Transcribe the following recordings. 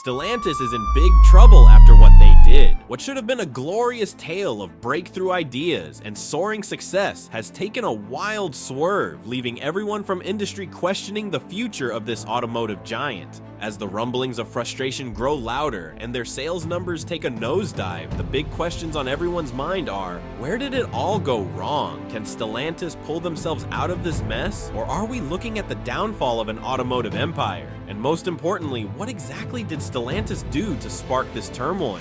Stellantis is in big trouble after what they did. What should have been a glorious tale of breakthrough ideas and soaring success has taken a wild swerve, leaving everyone from industry questioning the future of this automotive giant. As the rumblings of frustration grow louder and their sales numbers take a nosedive, the big questions on everyone's mind are, where did it all go wrong? Can Stellantis pull themselves out of this mess? Or are we looking at the downfall of an automotive empire? And most importantly, what exactly did Stellantis do to spark this turmoil?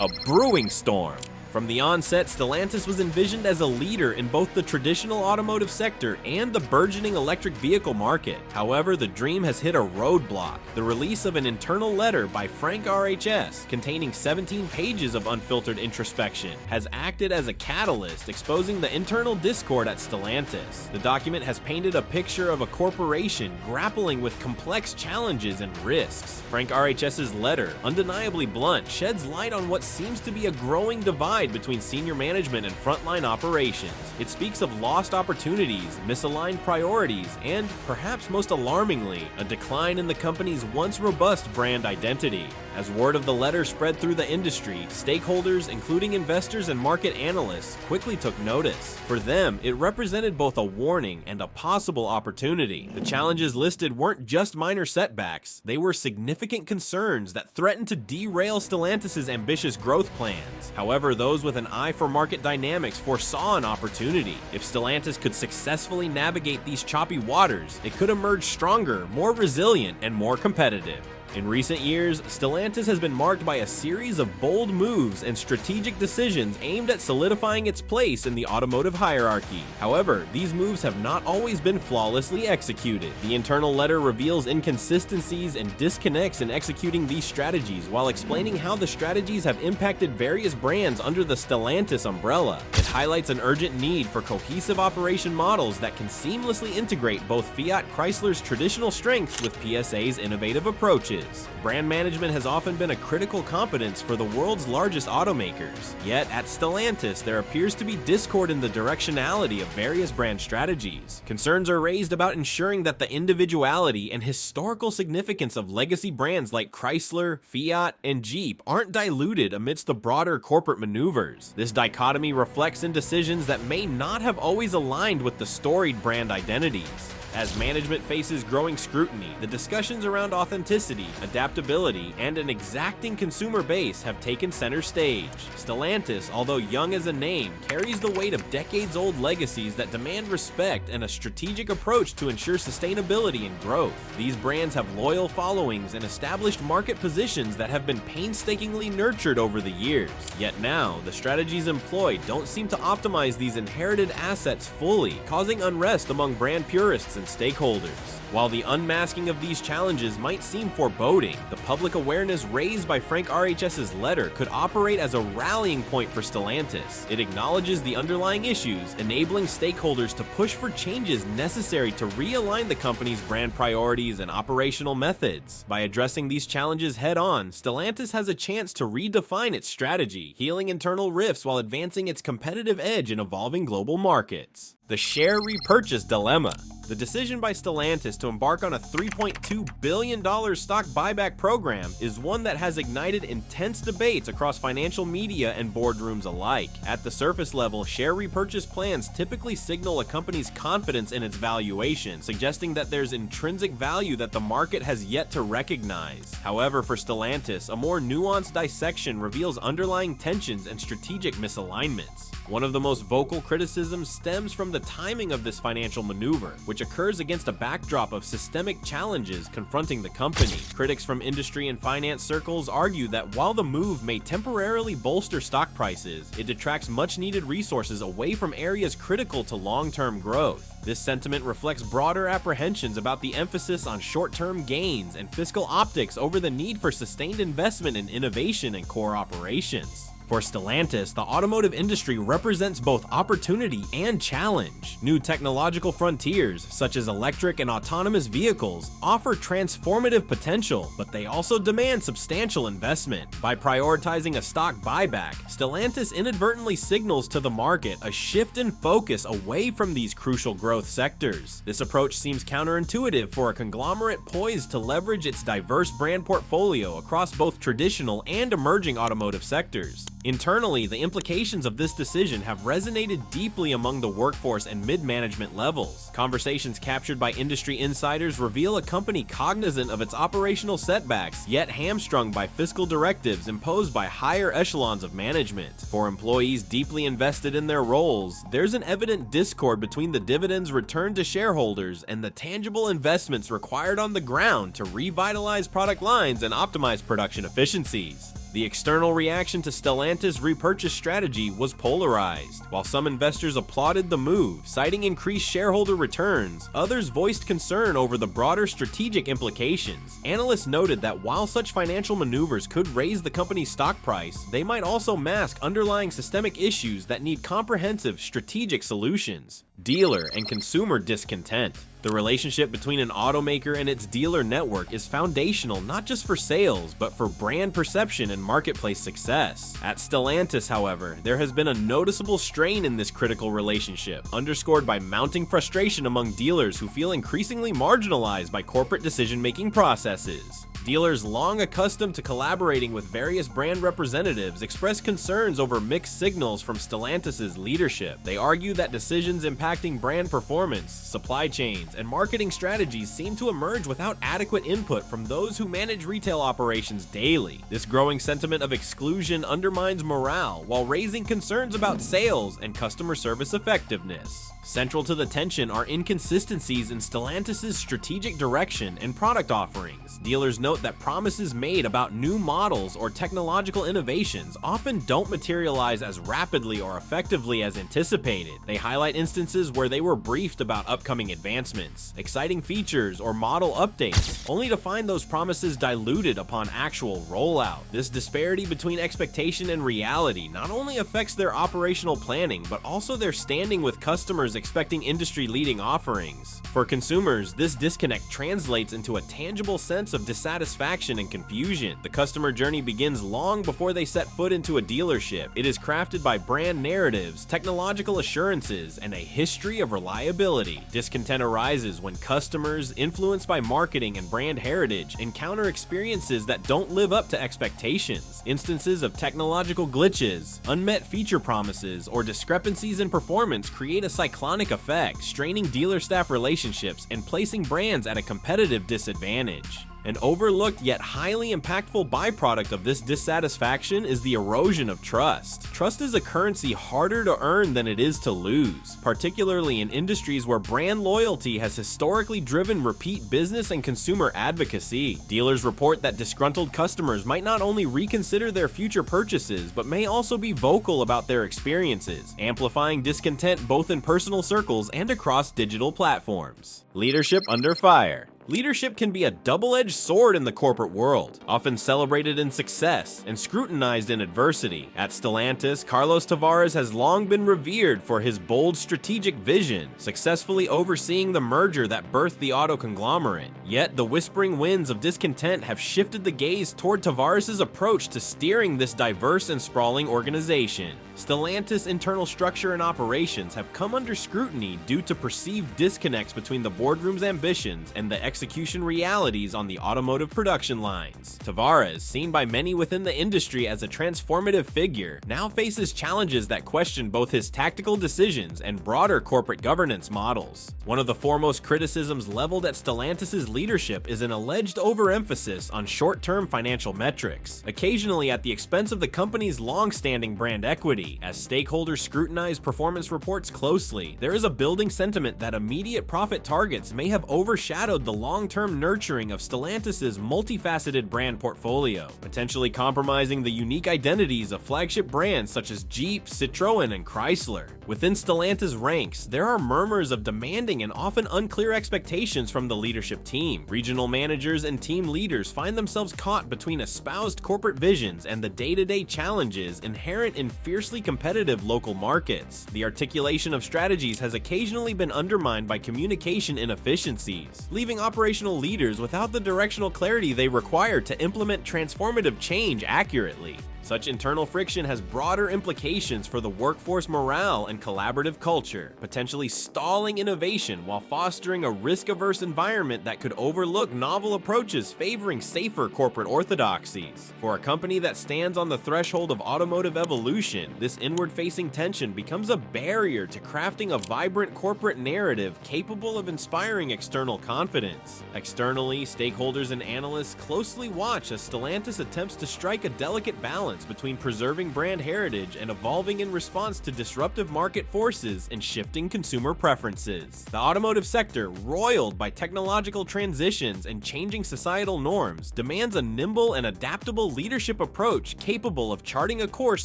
A brewing storm. From the onset, Stellantis was envisioned as a leader in both the traditional automotive sector and the burgeoning electric vehicle market. However, the dream has hit a roadblock. The release of an internal letter by Frank RHS, containing 17 pages of unfiltered introspection, has acted as a catalyst, exposing the internal discord at Stellantis. The document has painted a picture of a corporation grappling with complex challenges and risks. Frank RHS's letter, undeniably blunt, sheds light on what seems to be a growing divide between senior management and frontline operations. It speaks of lost opportunities, misaligned priorities, and, perhaps most alarmingly, a decline in the company's once robust brand identity. As word of the letter spread through the industry, stakeholders, including investors and market analysts, quickly took notice. For them, it represented both a warning and a possible opportunity. The challenges listed weren't just minor setbacks, they were significant concerns that threatened to derail Stellantis' ambitious growth plans. However, those with an eye for market dynamics foresaw an opportunity. If Stellantis could successfully navigate these choppy waters, it could emerge stronger, more resilient, and more competitive. In recent years, Stellantis has been marked by a series of bold moves and strategic decisions aimed at solidifying its place in the automotive hierarchy. However, these moves have not always been flawlessly executed. The internal letter reveals inconsistencies and disconnects in executing these strategies while explaining how the strategies have impacted various brands under the Stellantis umbrella. It highlights an urgent need for cohesive operation models that can seamlessly integrate both Fiat Chrysler's traditional strengths with PSA's innovative approaches. Brand management has often been a critical competence for the world's largest automakers. Yet, at Stellantis, there appears to be discord in the directionality of various brand strategies. Concerns are raised about ensuring that the individuality and historical significance of legacy brands like Chrysler, Fiat, and Jeep aren't diluted amidst the broader corporate maneuvers. This dichotomy reflects in decisions that may not have always aligned with the storied brand identities. As management faces growing scrutiny, the discussions around authenticity, adaptability, and an exacting consumer base have taken center stage. Stellantis, although young as a name, carries the weight of decades-old legacies that demand respect and a strategic approach to ensure sustainability and growth. These brands have loyal followings and established market positions that have been painstakingly nurtured over the years. Yet now, the strategies employed don't seem to optimize these inherited assets fully, causing unrest among brand purists and stakeholders. While the unmasking of these challenges might seem foreboding, the public awareness raised by Frank RHS's letter could operate as a rallying point for Stellantis. It acknowledges the underlying issues, enabling stakeholders to push for changes necessary to realign the company's brand priorities and operational methods. By addressing these challenges head-on, Stellantis has a chance to redefine its strategy, healing internal rifts while advancing its competitive edge in evolving global markets. The share repurchase dilemma. The decision by Stellantis to embark on a $3.2 billion stock buyback program is one that has ignited intense debates across financial media and boardrooms alike. At the surface level, share repurchase plans typically signal a company's confidence in its valuation, suggesting that there's intrinsic value that the market has yet to recognize. However, for Stellantis, a more nuanced dissection reveals underlying tensions and strategic misalignments. One of the most vocal criticisms stems from the timing of this financial maneuver, which occurs against a backdrop of systemic challenges confronting the company. Critics from industry and finance circles argue that while the move may temporarily bolster stock prices, it detracts much-needed resources away from areas critical to long-term growth. This sentiment reflects broader apprehensions about the emphasis on short-term gains and fiscal optics over the need for sustained investment in innovation and core operations. For Stellantis, the automotive industry represents both opportunity and challenge. New technological frontiers, such as electric and autonomous vehicles, offer transformative potential, but they also demand substantial investment. By prioritizing a stock buyback, Stellantis inadvertently signals to the market a shift in focus away from these crucial growth sectors. This approach seems counterintuitive for a conglomerate poised to leverage its diverse brand portfolio across both traditional and emerging automotive sectors. Internally, the implications of this decision have resonated deeply among the workforce and mid-management levels. Conversations captured by industry insiders reveal a company cognizant of its operational setbacks, yet hamstrung by fiscal directives imposed by higher echelons of management. For employees deeply invested in their roles, there's an evident discord between the dividends returned to shareholders and the tangible investments required on the ground to revitalize product lines and optimize production efficiencies. The external reaction to Stellantis' repurchase strategy was polarized. While some investors applauded the move, citing increased shareholder returns, others voiced concern over the broader strategic implications. Analysts noted that while such financial maneuvers could raise the company's stock price, they might also mask underlying systemic issues that need comprehensive strategic solutions. Dealer and consumer discontent. The relationship between an automaker and its dealer network is foundational not just for sales, but for brand perception and marketplace success. At Stellantis, however, there has been a noticeable strain in this critical relationship, underscored by mounting frustration among dealers who feel increasingly marginalized by corporate decision-making processes. Dealers long accustomed to collaborating with various brand representatives express concerns over mixed signals from Stellantis' leadership. They argue that decisions impacting brand performance, supply chains, and marketing strategies seem to emerge without adequate input from those who manage retail operations daily. This growing sentiment of exclusion undermines morale while raising concerns about sales and customer service effectiveness. Central to the tension are inconsistencies in Stellantis' strategic direction and product offerings. Dealers note that promises made about new models or technological innovations often don't materialize as rapidly or effectively as anticipated. They highlight instances where they were briefed about upcoming advancements, exciting features, or model updates, only to find those promises diluted upon actual rollout. This disparity between expectation and reality not only affects their operational planning, but also their standing with customers expecting industry-leading offerings. For consumers, this disconnect translates into a tangible sense of dissatisfaction and confusion. The customer journey begins long before they set foot into a dealership. It is crafted by brand narratives, technological assurances, and a history of reliability. Discontent arises when customers, influenced by marketing and brand heritage, encounter experiences that don't live up to expectations. Instances of technological glitches, unmet feature promises, or discrepancies in performance create a cyclonic effect, straining dealer staff relationships and placing brands at a competitive disadvantage. An overlooked yet highly impactful byproduct of this dissatisfaction is the erosion of trust. Trust is a currency harder to earn than it is to lose, particularly in industries where brand loyalty has historically driven repeat business and consumer advocacy. Dealers report that disgruntled customers might not only reconsider their future purchases, but may also be vocal about their experiences, amplifying discontent both in personal circles and across digital platforms. Leadership under fire. Leadership can be a double-edged sword in the corporate world, often celebrated in success and scrutinized in adversity. At Stellantis, Carlos Tavares has long been revered for his bold strategic vision, successfully overseeing the merger that birthed the auto conglomerate. Yet, the whispering winds of discontent have shifted the gaze toward Tavares' approach to steering this diverse and sprawling organization. Stellantis' internal structure and operations have come under scrutiny due to perceived disconnects between the boardroom's ambitions and the execution realities on the automotive production lines. Tavares, seen by many within the industry as a transformative figure, now faces challenges that question both his tactical decisions and broader corporate governance models. One of the foremost criticisms leveled at Stellantis' leadership is an alleged overemphasis on short-term financial metrics, occasionally at the expense of the company's long-standing brand equity. reality. As stakeholders scrutinize performance reports closely, there is a building sentiment that immediate profit targets may have overshadowed the long-term nurturing of Stellantis' multifaceted brand portfolio, potentially compromising the unique identities of flagship brands such as Jeep, Citroën, and Chrysler. Within Stellantis ranks, there are murmurs of demanding and often unclear expectations from the leadership team. Regional managers and team leaders find themselves caught between espoused corporate visions and the day-to-day challenges inherent in fiercely competitive local markets. The articulation of strategies has occasionally been undermined by communication inefficiencies, leaving operational leaders without the directional clarity they require to implement transformative change accurately. Such internal friction has broader implications for the workforce morale and collaborative culture, potentially stalling innovation while fostering a risk-averse environment that could overlook novel approaches favoring safer corporate orthodoxies. For a company that stands on the threshold of automotive evolution, this inward-facing tension becomes a barrier to crafting a vibrant corporate narrative capable of inspiring external confidence. Externally, stakeholders and analysts closely watch as Stellantis attempts to strike a delicate balance between preserving brand heritage and evolving in response to disruptive market forces and shifting consumer preferences. The automotive sector, roiled by technological transitions and changing societal norms, demands a nimble and adaptable leadership approach capable of charting a course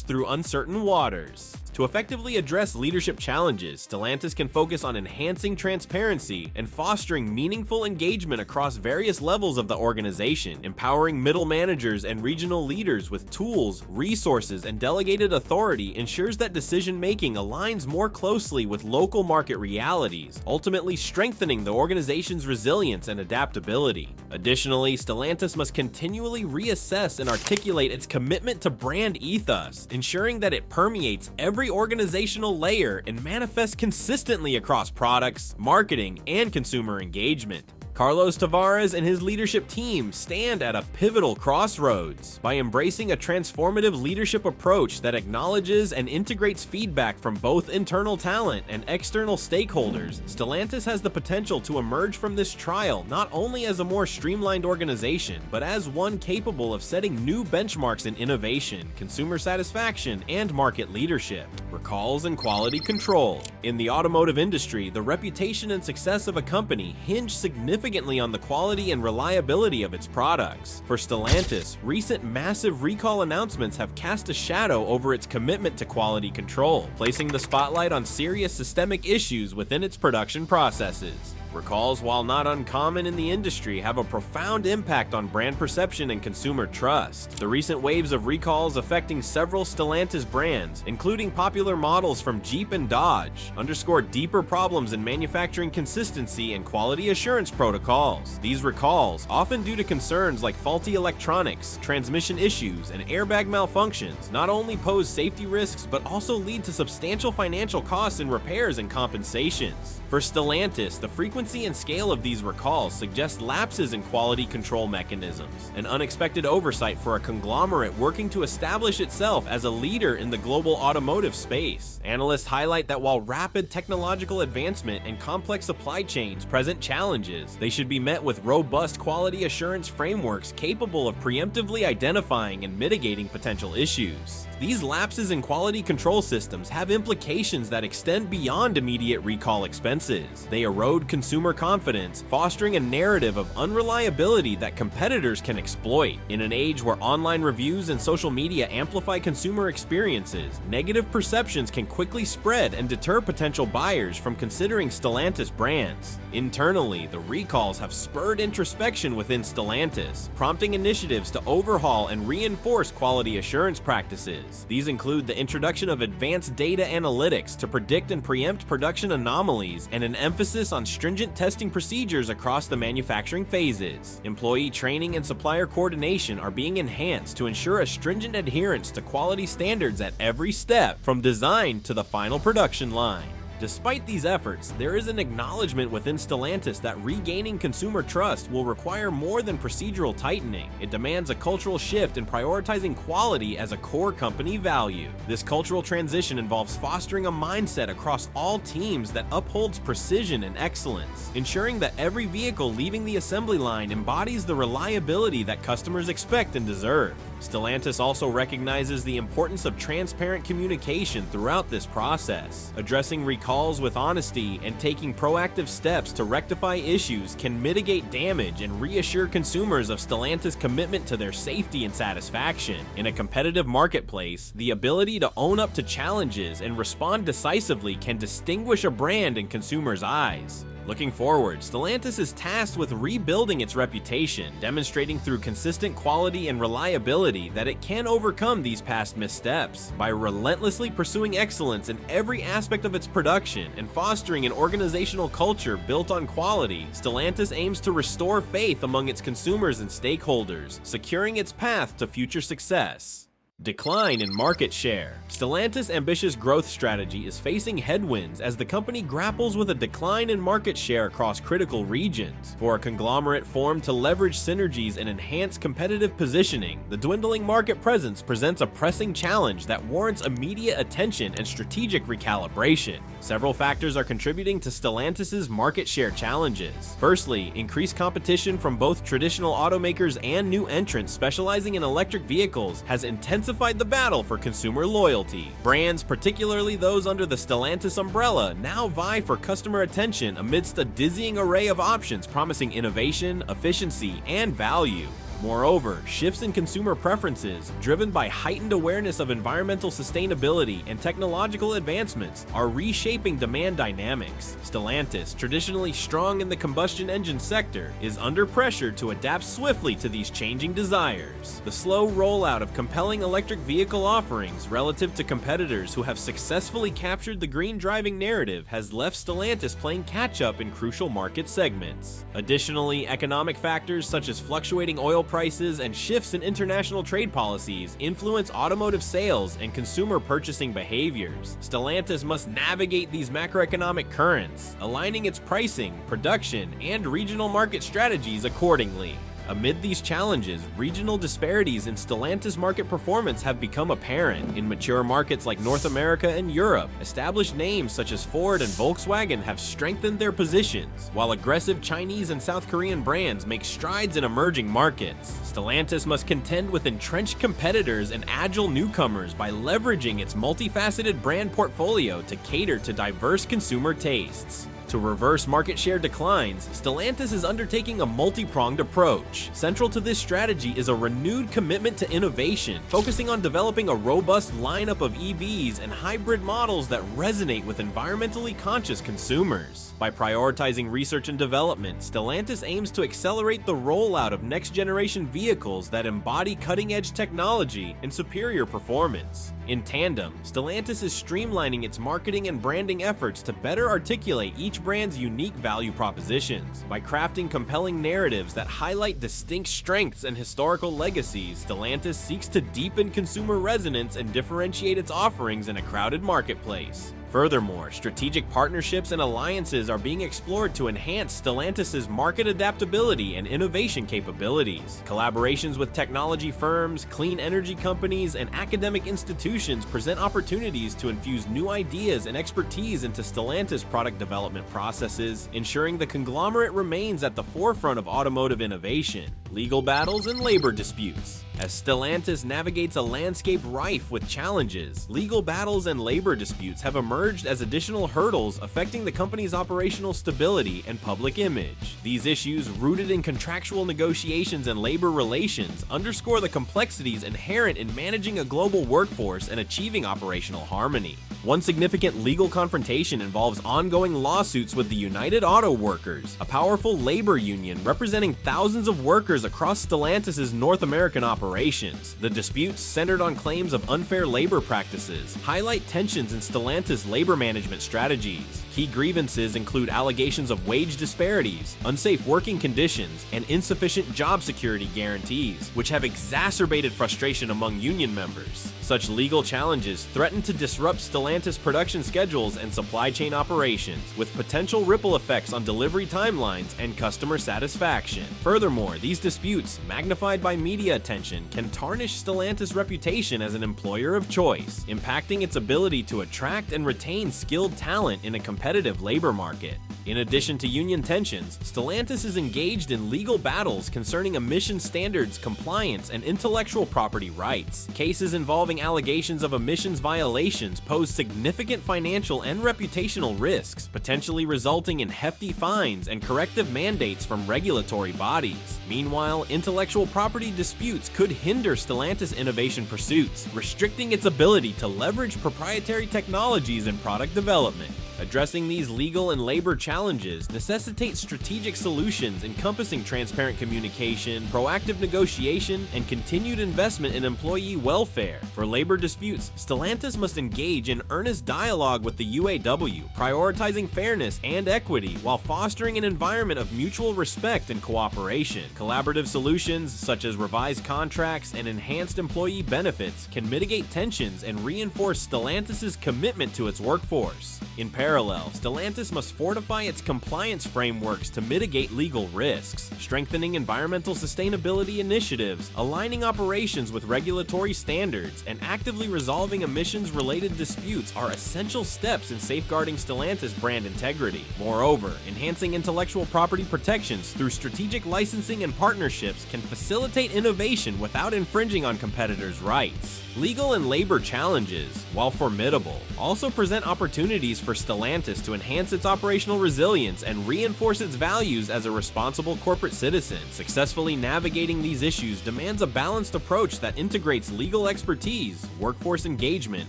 through uncertain waters. To effectively address leadership challenges, Stellantis can focus on enhancing transparency and fostering meaningful engagement across various levels of the organization. Empowering middle managers and regional leaders with tools, resources, and delegated authority ensures that decision-making aligns more closely with local market realities, ultimately strengthening the organization's resilience and adaptability. Additionally, Stellantis must continually reassess and articulate its commitment to brand ethos, ensuring that it permeates every organizational layer and manifests consistently across products, marketing, and consumer engagement. Carlos Tavares and his leadership team stand at a pivotal crossroads. By embracing a transformative leadership approach that acknowledges and integrates feedback from both internal talent and external stakeholders, Stellantis has the potential to emerge from this trial not only as a more streamlined organization, but as one capable of setting new benchmarks in innovation, consumer satisfaction, and market leadership. Recalls and quality control. In the automotive industry, the reputation and success of a company hinge significantly on the quality and reliability of its products. For Stellantis, recent massive recall announcements have cast a shadow over its commitment to quality control, placing the spotlight on serious systemic issues within its production processes. Recalls, while not uncommon in the industry, have a profound impact on brand perception and consumer trust. The recent waves of recalls affecting several Stellantis brands, including popular models from Jeep and Dodge, underscore deeper problems in manufacturing consistency and quality assurance protocols. These recalls, often due to concerns like faulty electronics, transmission issues, and airbag malfunctions, not only pose safety risks but also lead to substantial financial costs in repairs and compensations. For Stellantis, the frequency and scale of these recalls suggest lapses in quality control mechanisms, an unexpected oversight for a conglomerate working to establish itself as a leader in the global automotive space. Analysts highlight that while rapid technological advancement and complex supply chains present challenges, they should be met with robust quality assurance frameworks capable of preemptively identifying and mitigating potential issues. These lapses in quality control systems have implications that extend beyond immediate recall expenses. They erode consumer confidence, fostering a narrative of unreliability that competitors can exploit. In an age where online reviews and social media amplify consumer experiences, negative perceptions can quickly spread and deter potential buyers from considering Stellantis brands. Internally, the recalls have spurred introspection within Stellantis, prompting initiatives to overhaul and reinforce quality assurance practices. These include the introduction of advanced data analytics to predict and preempt production anomalies and an emphasis on stringent testing procedures across the manufacturing phases. Employee training and supplier coordination are being enhanced to ensure a stringent adherence to quality standards at every step, from design to the final production line. Despite these efforts, there is an acknowledgement within Stellantis that regaining consumer trust will require more than procedural tightening. It demands a cultural shift in prioritizing quality as a core company value. This cultural transition involves fostering a mindset across all teams that upholds precision and excellence, ensuring that every vehicle leaving the assembly line embodies the reliability that customers expect and deserve. Stellantis also recognizes the importance of transparent communication throughout this process. Addressing recalls with honesty and taking proactive steps to rectify issues can mitigate damage and reassure consumers of Stellantis' commitment to their safety and satisfaction. In a competitive marketplace, the ability to own up to challenges and respond decisively can distinguish a brand in consumers' eyes. Looking forward, Stellantis is tasked with rebuilding its reputation, demonstrating through consistent quality and reliability that it can overcome these past missteps. By relentlessly pursuing excellence in every aspect of its production and fostering an organizational culture built on quality, Stellantis aims to restore faith among its consumers and stakeholders, securing its path to future success. Decline in market share. Stellantis' ambitious growth strategy is facing headwinds as the company grapples with a decline in market share across critical regions. For a conglomerate formed to leverage synergies and enhance competitive positioning, the dwindling market presence presents a pressing challenge that warrants immediate attention and strategic recalibration. Several factors are contributing to Stellantis' market share challenges. Firstly, increased competition from both traditional automakers and new entrants specializing in electric vehicles has intensified the battle for consumer loyalty. Brands, particularly those under the Stellantis umbrella, now vie for customer attention amidst a dizzying array of options promising innovation, efficiency, and value. Moreover, shifts in consumer preferences, driven by heightened awareness of environmental sustainability and technological advancements, are reshaping demand dynamics. Stellantis, traditionally strong in the combustion engine sector, is under pressure to adapt swiftly to these changing desires. The slow rollout of compelling electric vehicle offerings relative to competitors who have successfully captured the green driving narrative has left Stellantis playing catch-up in crucial market segments. Additionally, economic factors such as fluctuating oil prices and shifts in international trade policies influence automotive sales and consumer purchasing behaviors. Stellantis must navigate these macroeconomic currents, aligning its pricing, production, and regional market strategies accordingly. Amid these challenges, regional disparities in Stellantis market performance have become apparent. In mature markets like North America and Europe, established names such as Ford and Volkswagen have strengthened their positions, while aggressive Chinese and South Korean brands make strides in emerging markets. Stellantis must contend with entrenched competitors and agile newcomers by leveraging its multifaceted brand portfolio to cater to diverse consumer tastes. To reverse market share declines, Stellantis is undertaking a multi-pronged approach. Central to this strategy is a renewed commitment to innovation, focusing on developing a robust lineup of EVs and hybrid models that resonate with environmentally conscious consumers. By prioritizing research and development, Stellantis aims to accelerate the rollout of next-generation vehicles that embody cutting-edge technology and superior performance. In tandem, Stellantis is streamlining its marketing and branding efforts to better articulate each brand's unique value propositions. By crafting compelling narratives that highlight distinct strengths and historical legacies, Stellantis seeks to deepen consumer resonance and differentiate its offerings in a crowded marketplace. Furthermore, strategic partnerships and alliances are being explored to enhance Stellantis' market adaptability and innovation capabilities. Collaborations with technology firms, clean energy companies, and academic institutions present opportunities to infuse new ideas and expertise into Stellantis product development processes, ensuring the conglomerate remains at the forefront of automotive innovation. Legal battles and labor disputes. As Stellantis navigates a landscape rife with challenges, legal battles and labor disputes have emerged as additional hurdles affecting the company's operational stability and public image. These issues, rooted in contractual negotiations and labor relations, underscore the complexities inherent in managing a global workforce and achieving operational harmony. One significant legal confrontation involves ongoing lawsuits with the United Auto Workers, a powerful labor union representing thousands of workers across Stellantis' North American operations. The disputes, centered on claims of unfair labor practices, highlight tensions in Stellantis' labor management strategies. Key grievances include allegations of wage disparities, unsafe working conditions, and insufficient job security guarantees, which have exacerbated frustration among union members. Such legal challenges threaten to disrupt Stellantis production schedules and supply chain operations, with potential ripple effects on delivery timelines and customer satisfaction. Furthermore, these disputes, magnified by media attention, can tarnish Stellantis' reputation as an employer of choice, impacting its ability to attract and retain skilled talent in a competitive labor market. In addition to union tensions, Stellantis is engaged in legal battles concerning emission standards, compliance, and intellectual property rights. Cases involving allegations of emissions violations pose significant financial and reputational risks, potentially resulting in hefty fines and corrective mandates from regulatory bodies. Meanwhile, intellectual property disputes could hinder Stellantis innovation pursuits, restricting its ability to leverage proprietary technologies in product development. Addressing these legal and labor challenges necessitates strategic solutions encompassing transparent communication, proactive negotiation, and continued investment in employee welfare. For labor disputes, Stellantis must engage in earnest dialogue with the UAW, prioritizing fairness and equity while fostering an environment of mutual respect and cooperation. Collaborative solutions, such as revised contracts and enhanced employee benefits, can mitigate tensions and reinforce Stellantis' commitment to its workforce. In parallel, Stellantis must fortify its compliance frameworks to mitigate legal risks. Strengthening environmental sustainability initiatives, aligning operations with regulatory standards, and actively resolving emissions-related disputes are essential steps in safeguarding Stellantis brand integrity. Moreover, enhancing intellectual property protections through strategic licensing and partnerships can facilitate innovation without infringing on competitors' rights. Legal and labor challenges, while formidable, also present opportunities for Stellantis to enhance its operational resilience and reinforce its values as a responsible corporate citizen. Successfully navigating these issues demands a balanced approach that integrates legal expertise, workforce engagement,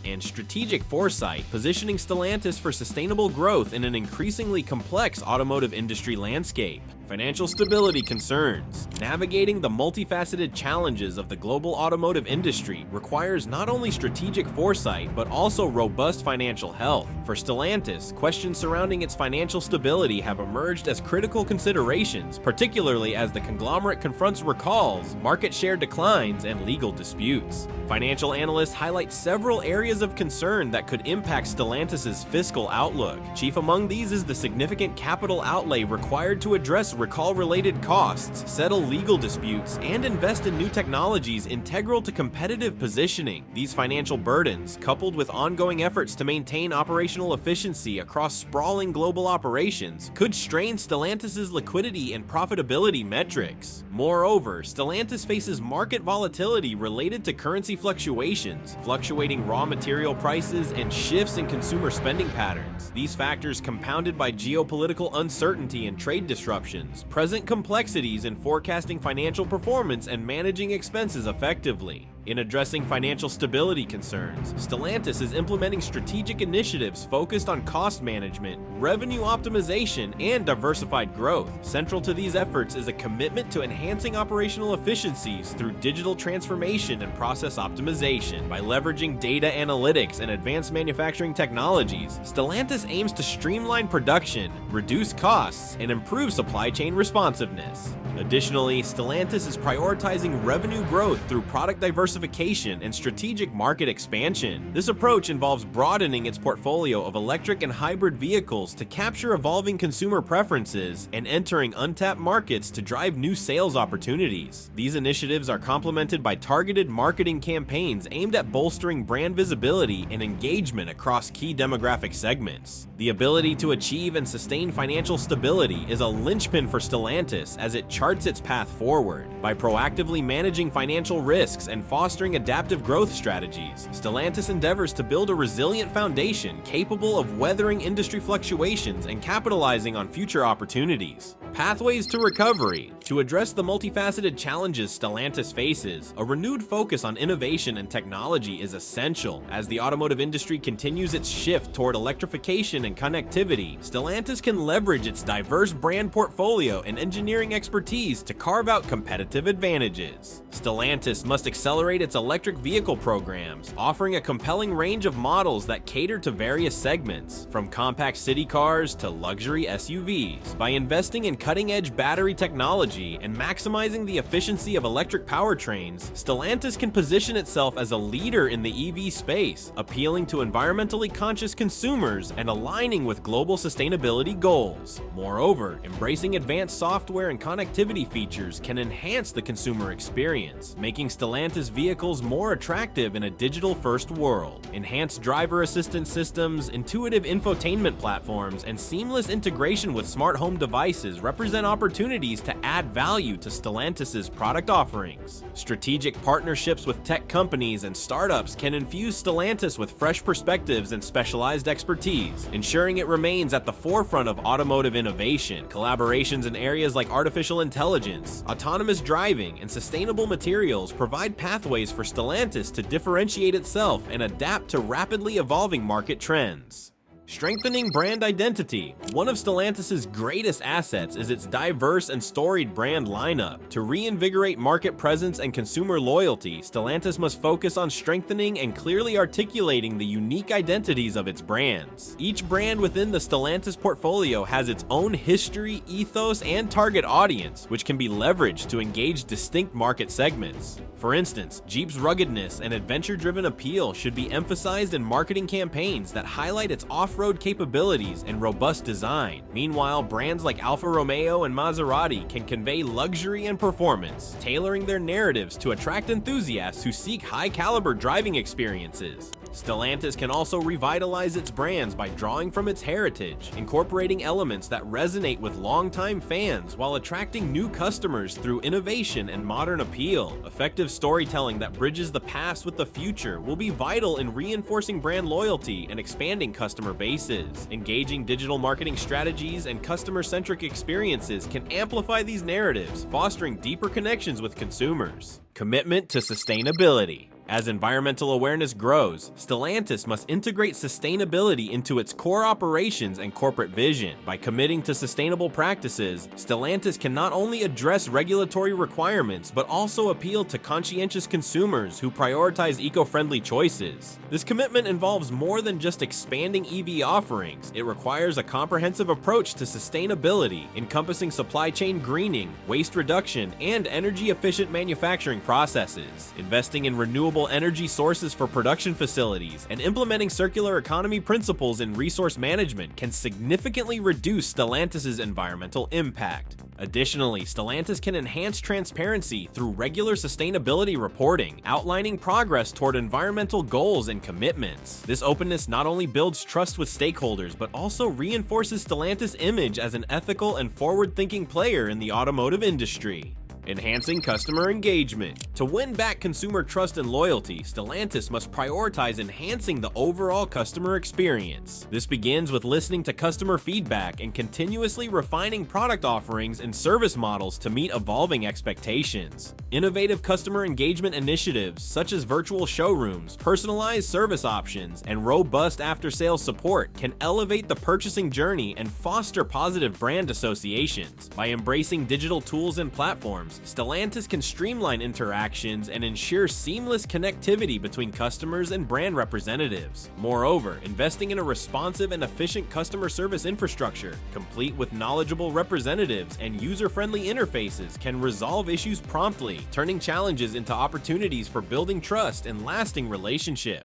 and strategic foresight, positioning Stellantis for sustainable growth in an increasingly complex automotive industry landscape. Financial stability concerns. Navigating the multifaceted challenges of the global automotive industry requires not only strategic foresight, but also robust financial health. For Stellantis, questions surrounding its financial stability have emerged as critical considerations, particularly as the conglomerate confronts recalls, market share declines, and legal disputes. Financial analysts highlight several areas of concern that could impact Stellantis' fiscal outlook. Chief among these is the significant capital outlay required to address recall-related costs, settle legal disputes, and invest in new technologies integral to competitive positioning. These financial burdens, coupled with ongoing efforts to maintain operational efficiency across sprawling global operations, could strain Stellantis' liquidity and profitability metrics. Moreover, Stellantis faces market volatility related to currency fluctuations, fluctuating raw material prices, and shifts in consumer spending patterns. These factors, compounded by geopolitical uncertainty and trade disruptions, present complexities in forecasting financial performance and managing expenses effectively. In addressing financial stability concerns, Stellantis is implementing strategic initiatives focused on cost management, revenue optimization, and diversified growth. Central to these efforts is a commitment to enhancing operational efficiencies through digital transformation and process optimization. By leveraging data analytics and advanced manufacturing technologies, Stellantis aims to streamline production, reduce costs, and improve supply chain responsiveness. Additionally, Stellantis is prioritizing revenue growth through product diversification and strategic market expansion. This approach involves broadening its portfolio of electric and hybrid vehicles to capture evolving consumer preferences and entering untapped markets to drive new sales opportunities. These initiatives are complemented by targeted marketing campaigns aimed at bolstering brand visibility and engagement across key demographic segments. The ability to achieve and sustain financial stability is a linchpin for Stellantis as it charts its path forward. By proactively managing financial risks and fostering adaptive growth strategies, Stellantis endeavors to build a resilient foundation capable of weathering industry fluctuations and capitalizing on future opportunities. Pathways to recovery. To address the multifaceted challenges Stellantis faces, a renewed focus on innovation and technology is essential. As the automotive industry continues its shift toward electrification and connectivity, Stellantis can leverage its diverse brand portfolio and engineering expertise to carve out competitive advantages. Stellantis must accelerate its electric vehicle programs, offering a compelling range of models that cater to various segments, from compact city cars to luxury SUVs. By investing in cutting-edge battery technology and maximizing the efficiency of electric powertrains, Stellantis can position itself as a leader in the EV space, appealing to environmentally conscious consumers and aligning with global sustainability goals. Moreover, embracing advanced software and connectivity features can enhance the consumer experience, making Stellantis vehicles more attractive in a digital-first world. Enhanced driver assistance systems, intuitive infotainment platforms, and seamless integration with smart home devices represent opportunities to add value to Stellantis's product offerings. Strategic partnerships with tech companies and startups can infuse Stellantis with fresh perspectives and specialized expertise, ensuring it remains at the forefront of automotive innovation. Collaborations in areas like artificial intelligence, autonomous driving, and sustainable materials provide pathways for Stellantis to differentiate itself and adapt to rapidly evolving market trends. Strengthening brand identity. One of Stellantis's greatest assets is its diverse and storied brand lineup. To reinvigorate market presence and consumer loyalty, Stellantis must focus on strengthening and clearly articulating the unique identities of its brands. Each brand within the Stellantis portfolio has its own history, ethos, and target audience, which can be leveraged to engage distinct market segments. For instance, Jeep's ruggedness and adventure-driven appeal should be emphasized in marketing campaigns that highlight its off-road capabilities and robust design. Meanwhile, brands like Alfa Romeo and Maserati can convey luxury and performance, tailoring their narratives to attract enthusiasts who seek high-caliber driving experiences. Stellantis can also revitalize its brands by drawing from its heritage, incorporating elements that resonate with longtime fans while attracting new customers through innovation and modern appeal. Effective storytelling that bridges the past with the future will be vital in reinforcing brand loyalty and expanding customer bases. Engaging digital marketing strategies and customer-centric experiences can amplify these narratives, fostering deeper connections with consumers. Commitment to sustainability. As environmental awareness grows, Stellantis must integrate sustainability into its core operations and corporate vision. By committing to sustainable practices, Stellantis can not only address regulatory requirements but also appeal to conscientious consumers who prioritize eco-friendly choices. This commitment involves more than just expanding EV offerings. It requires a comprehensive approach to sustainability, encompassing supply chain greening, waste reduction, and energy-efficient manufacturing processes. Investing in renewable energy sources for production facilities and implementing circular economy principles in resource management can significantly reduce Stellantis's environmental impact. Additionally, Stellantis can enhance transparency through regular sustainability reporting, outlining progress toward environmental goals and commitments. This openness not only builds trust with stakeholders, but also reinforces Stellantis' image as an ethical and forward-thinking player in the automotive industry. Enhancing customer engagement. To win back consumer trust and loyalty, Stellantis must prioritize enhancing the overall customer experience. This begins with listening to customer feedback and continuously refining product offerings and service models to meet evolving expectations. Innovative customer engagement initiatives such as virtual showrooms, personalized service options, and robust after-sales support can elevate the purchasing journey and foster positive brand associations. By embracing digital tools and platforms, Stellantis can streamline interactions and ensure seamless connectivity between customers and brand representatives. Moreover, investing in a responsive and efficient customer service infrastructure, complete with knowledgeable representatives and user-friendly interfaces, can resolve issues promptly, turning challenges into opportunities for building trust and lasting relationships.